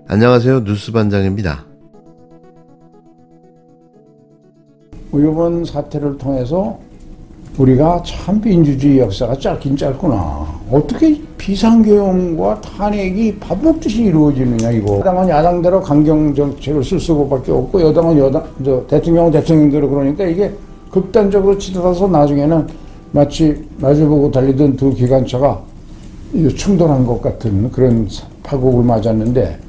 안녕하세요. 뉴스반장입니다. 이번 사태를 통해서 우리가 참 민주주의 역사가 짧긴 짧구나. 어떻게 비상계엄과 탄핵이 밥 먹듯이 이루어지느냐 이거. 야당은 야당대로 강경 정책을 쓸 수밖에 없고 여당은 대통령은 대통령대로 그러니까 이게 극단적으로 치닫아서 나중에는 마치 마주보고 달리던 두 기관차가 충돌한 것 같은 그런 파국을 맞았는데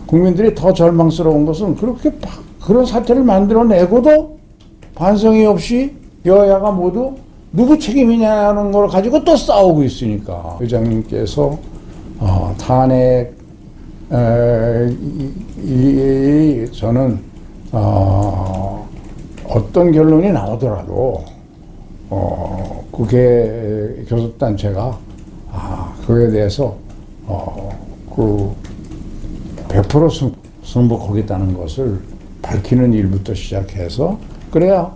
국민들이 더 절망스러운 것은 그런 사태를 만들어내고도 반성이 없이 여야가 모두 누구 책임이냐는 걸 가지고 또 싸우고 있으니까 의장님께서 탄핵 저는 어떤 결론이 나오더라도 국회 교섭단체가 그에 대해서 100% 승복하겠다는 것을 밝히는 일부터 시작해서 그래야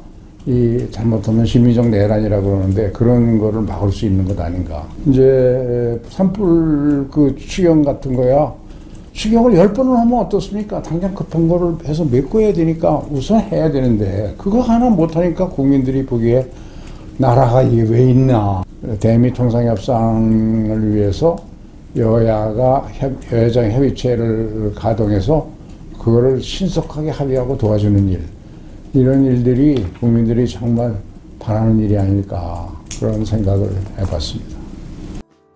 이 잘못하면 심리적 내란이라고 그러는데 그런 거를 막을 수 있는 것 아닌가. 이제 산불 추경 같은 거야. 추경을 10번을 하면 어떻습니까? 당장 급한 거를 해서 메꿔야 되니까 우선 해야 되는데 그거 하나 못하니까 국민들이 보기에 나라가 왜 있나. 대미 통상협상을 위해서 여야정 협의체를 가동해서 그거를 신속하게 합의하고 도와주는 일. 이런 일들이 국민들이 정말 바라는 일이 아닐까 그런 생각을 해봤습니다.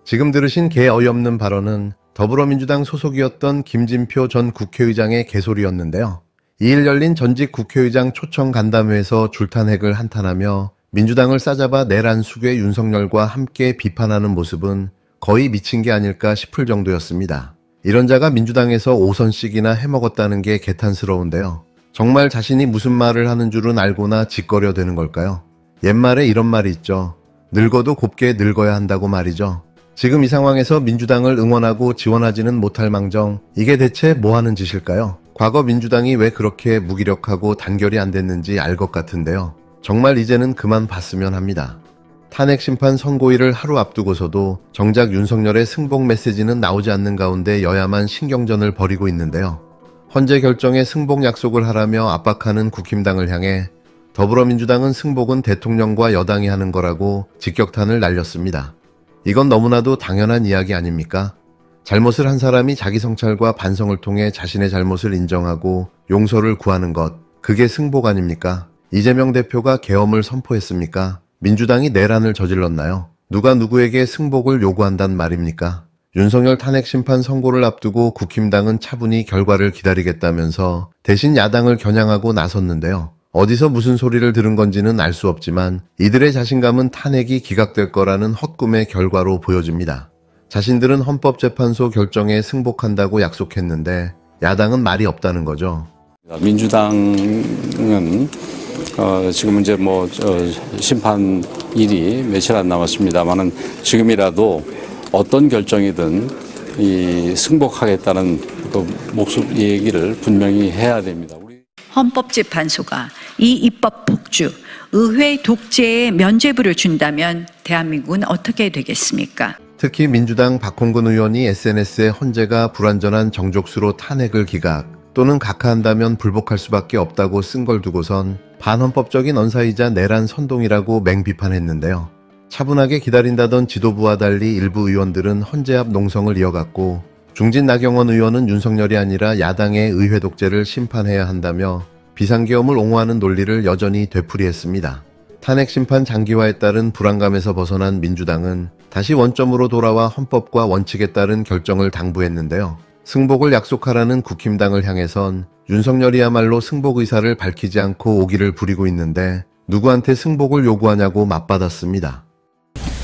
지금 들으신 개 어이없는 발언은 더불어민주당 소속이었던 김진표 전 국회의장의 개소리였는데요. 2일 열린 전직 국회의장 초청 간담회에서 줄탄핵을 한탄하며 민주당을 싸잡아 내란 수괴 윤석열과 함께 비판하는 모습은 거의 미친 게 아닐까 싶을 정도였습니다. 이런 자가 민주당에서 5선씩이나 해먹었다는 게 개탄스러운데요. 정말 자신이 무슨 말을 하는 줄은 알고나 짓거려 되는 걸까요? 옛말에 이런 말이 있죠. 늙어도 곱게 늙어야 한다고 말이죠. 지금 이 상황에서 민주당을 응원하고 지원하지는 못할 망정 이게 대체 뭐 하는 짓일까요? 과거 민주당이 왜 그렇게 무기력하고 단결이 안 됐는지 알 것 같은데요. 정말 이제는 그만 봤으면 합니다. 탄핵 심판 선고일을 하루 앞두고서도 정작 윤석열의 승복 메시지는 나오지 않는 가운데 여야만 신경전을 벌이고 있는데요. 헌재 결정에 승복 약속을 하라며 압박하는 국힘당을 향해 더불어민주당은 승복은 대통령과 여당이 하는 거라고 직격탄을 날렸습니다. 이건 너무나도 당연한 이야기 아닙니까? 잘못을 한 사람이 자기 성찰과 반성을 통해 자신의 잘못을 인정하고 용서를 구하는 것, 그게 승복 아닙니까? 이재명 대표가 계엄을 선포했습니까? 민주당이 내란을 저질렀나요? 누가 누구에게 승복을 요구한단 말입니까? 윤석열 탄핵 심판 선고를 앞두고 국힘당은 차분히 결과를 기다리겠다면서 대신 야당을 겨냥하고 나섰는데요. 어디서 무슨 소리를 들은 건지는 알 수 없지만 이들의 자신감은 탄핵이 기각될 거라는 헛꿈의 결과로 보여집니다. 자신들은 헌법재판소 결정에 승복한다고 약속했는데 야당은 말이 없다는 거죠. 민주당은 지금 이제 심판일이 며칠 안 남았습니다만은 지금이라도 어떤 결정이든 승복하겠다는 목숨 얘기를 분명히 해야 됩니다. 헌법재판소가 이 입법 폭주, 의회 독재에 면죄부를 준다면 대한민국은 어떻게 되겠습니까? 특히 민주당 박홍근 의원이 SNS에 헌재가 불완전한 정족수로 탄핵을 기각 또는 각하한다면 불복할 수밖에 없다고 쓴 걸 두고선 반헌법적인 언사이자 내란 선동이라고 맹비판했는데요. 차분하게 기다린다던 지도부와 달리 일부 의원들은 헌재 앞 농성을 이어갔고 중진 나경원 의원은 윤석열이 아니라 야당의 의회 독재를 심판해야 한다며 비상계엄을 옹호하는 논리를 여전히 되풀이했습니다. 탄핵 심판 장기화에 따른 불안감에서 벗어난 민주당은 다시 원점으로 돌아와 헌법과 원칙에 따른 결정을 당부했는데요. 승복을 약속하라는 국힘당을 향해선 윤석열이야말로 승복 의사를 밝히지 않고 오기를 부리고 있는데 누구한테 승복을 요구하냐고 맞받았습니다.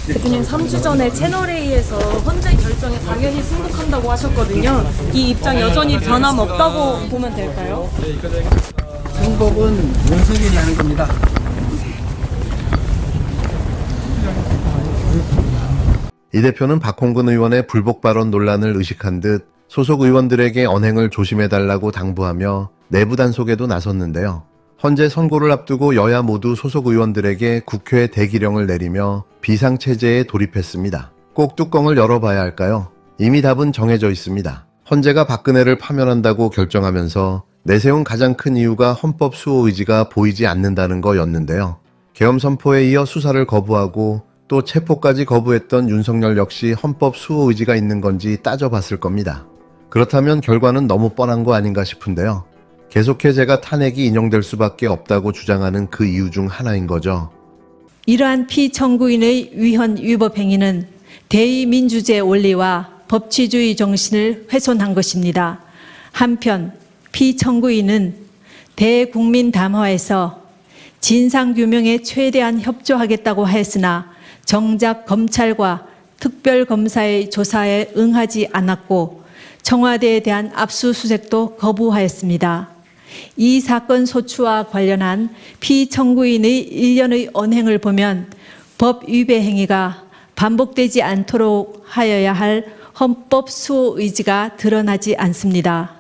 대통령 3주 전에 채널A에서 헌재 결정에 당연히 승복한다고 하셨거든요. 이 입장 여전히 변함없다고 보면 될까요? 승복은 윤석열이 하는 겁니다. 이 대표는 박홍근 의원의 불복 발언 논란을 의식한 듯 소속 의원들에게 언행을 조심해달라고 당부하며 내부 단속에도 나섰는데요. 헌재 선고를 앞두고 여야 모두 소속 의원들에게 국회 대기령을 내리며 비상체제에 돌입했습니다. 꼭 뚜껑을 열어봐야 할까요? 이미 답은 정해져 있습니다. 헌재가 박근혜를 파면한다고 결정하면서 내세운 가장 큰 이유가 헌법 수호 의지가 보이지 않는다는 거였는데요. 계엄 선포에 이어 수사를 거부하고 또 체포까지 거부했던 윤석열 역시 헌법 수호 의지가 있는 건지 따져봤을 겁니다. 그렇다면 결과는 너무 뻔한 거 아닌가 싶은데요. 계속해 제가 탄핵이 인용될 수밖에 없다고 주장하는 그 이유 중 하나인 거죠. 이러한 피청구인의 위헌 위법 행위는 대의민주주의 원리와 법치주의 정신을 훼손한 것입니다. 한편 피청구인은 대국민 담화에서 진상규명에 최대한 협조하겠다고 하였으나 정작 검찰과 특별검사의 조사에 응하지 않았고 청와대에 대한 압수수색도 거부하였습니다. 이 사건 소추와 관련한 피청구인의 일련의 언행을 보면 법 위배 행위가 반복되지 않도록 하여야 할 헌법 수호 의지가 드러나지 않습니다.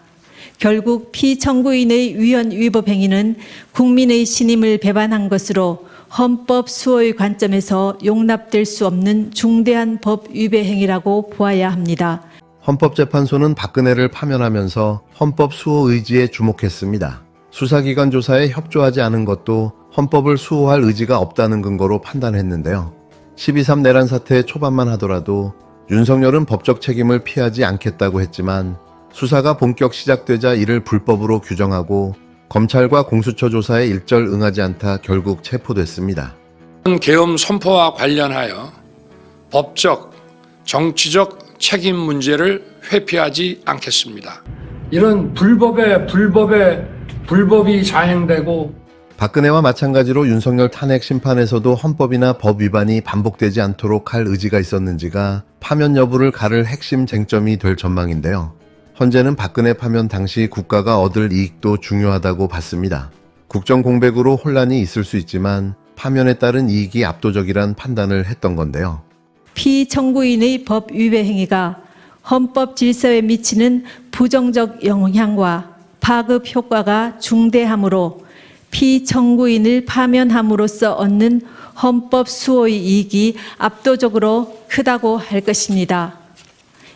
결국 피청구인의 위헌 위법 행위는 국민의 신임을 배반한 것으로 헌법 수호의 관점에서 용납될 수 없는 중대한 법 위배 행위라고 보아야 합니다. 헌법재판소는 박근혜를 파면하면서 헌법 수호 의지에 주목했습니다. 수사기관 조사에 협조하지 않은 것도 헌법을 수호할 의지가 없다는 근거로 판단했는데요. 12.3 내란 사태 초반만 하더라도 윤석열은 법적 책임을 피하지 않겠다고 했지만 수사가 본격 시작되자 이를 불법으로 규정하고 검찰과 공수처 조사에 일절 응하지 않다 결국 체포됐습니다. 계엄 선포와 관련하여 법적, 정치적 책임 문제를 회피하지 않겠습니다. 이런 불법이 자행되고 박근혜와 마찬가지로 윤석열 탄핵 심판에서도 헌법이나 법 위반이 반복되지 않도록 할 의지가 있었는지가 파면 여부를 가를 핵심 쟁점이 될 전망인데요. 헌재는 박근혜 파면 당시 국가가 얻을 이익도 중요하다고 봤습니다. 국정 공백으로 혼란이 있을 수 있지만 파면에 따른 이익이 압도적이란 판단을 했던 건데요. 피청구인의 법 위배 행위가 헌법 질서에 미치는 부정적 영향과 파급 효과가 중대하므로 피청구인을 파면함으로써 얻는 헌법 수호의 이익이 압도적으로 크다고 할 것입니다.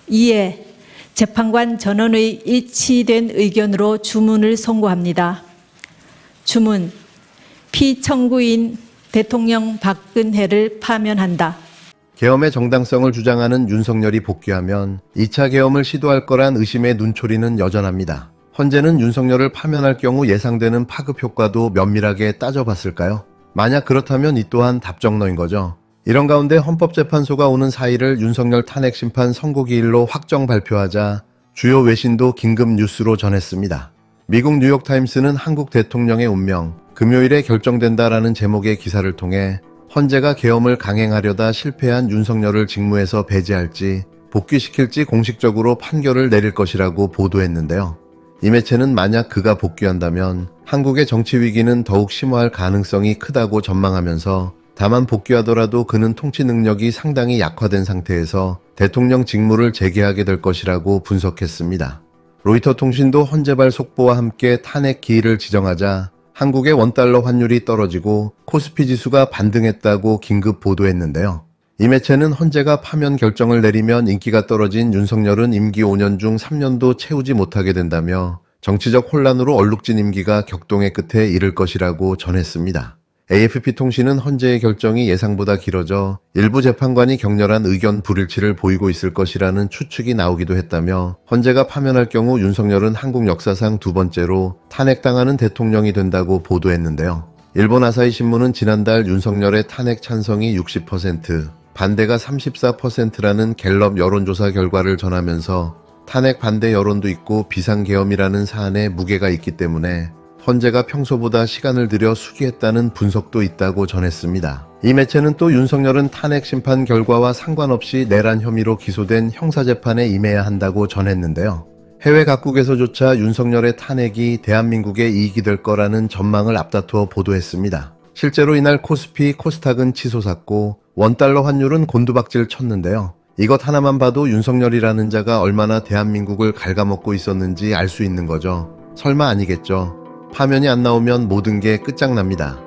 이에 재판관 전원의 일치된 의견으로 주문을 선고합니다. 주문, 피청구인 대통령 박근혜를 파면한다. 계엄의 정당성을 주장하는 윤석열이 복귀하면 2차 계엄을 시도할 거란 의심의 눈초리는 여전합니다. 헌재는 윤석열을 파면할 경우 예상되는 파급 효과도 면밀하게 따져봤을까요? 만약 그렇다면 이 또한 답정너인 거죠. 이런 가운데 헌법재판소가 오는 4일을 윤석열 탄핵 심판 선고기일로 확정 발표하자 주요 외신도 긴급 뉴스로 전했습니다. 미국 뉴욕타임스는 한국 대통령의 운명, 금요일에 결정된다라는 제목의 기사를 통해 헌재가 계엄을 강행하려다 실패한 윤석열을 직무에서 배제할지 복귀시킬지 공식적으로 판결을 내릴 것이라고 보도했는데요. 이 매체는 만약 그가 복귀한다면 한국의 정치 위기는 더욱 심화할 가능성이 크다고 전망하면서 다만 복귀하더라도 그는 통치 능력이 상당히 약화된 상태에서 대통령 직무를 재개하게 될 것이라고 분석했습니다. 로이터 통신도 헌재발 속보와 함께 탄핵 기일을 지정하자 한국의 원달러 환율이 떨어지고 코스피 지수가 반등했다고 긴급 보도했는데요. 이 매체는 헌재가 파면 결정을 내리면 인기가 떨어진 윤석열은 임기 5년 중 3년도 채우지 못하게 된다며 정치적 혼란으로 얼룩진 임기가 격동의 끝에 이를 것이라고 전했습니다. AFP통신은 헌재의 결정이 예상보다 길어져 일부 재판관이 격렬한 의견 불일치를 보이고 있을 것이라는 추측이 나오기도 했다며 헌재가 파면할 경우 윤석열은 한국 역사상 두 번째로 탄핵당하는 대통령이 된다고 보도했는데요. 일본 아사히 신문은 지난달 윤석열의 탄핵 찬성이 60%, 반대가 34%라는 갤럽 여론조사 결과를 전하면서 탄핵 반대 여론도 있고 비상계엄이라는 사안에 무게가 있기 때문에 헌재가 평소보다 시간을 들여 수기했다는 분석도 있다고 전했습니다. 이 매체는 또 윤석열은 탄핵 심판 결과와 상관없이 내란 혐의로 기소된 형사재판에 임해야 한다고 전했는데요. 해외 각국에서조차 윤석열의 탄핵이 대한민국의 이익이 될 거라는 전망을 앞다투어 보도했습니다. 실제로 이날 코스피, 코스닥은 치솟았고 원달러 환율은 곤두박질 쳤는데요. 이것 하나만 봐도 윤석열이라는 자가 얼마나 대한민국을 갉아먹고 있었는지 알 수 있는 거죠. 설마 아니겠죠. 파면이 안 나오면 모든 게 끝장납니다.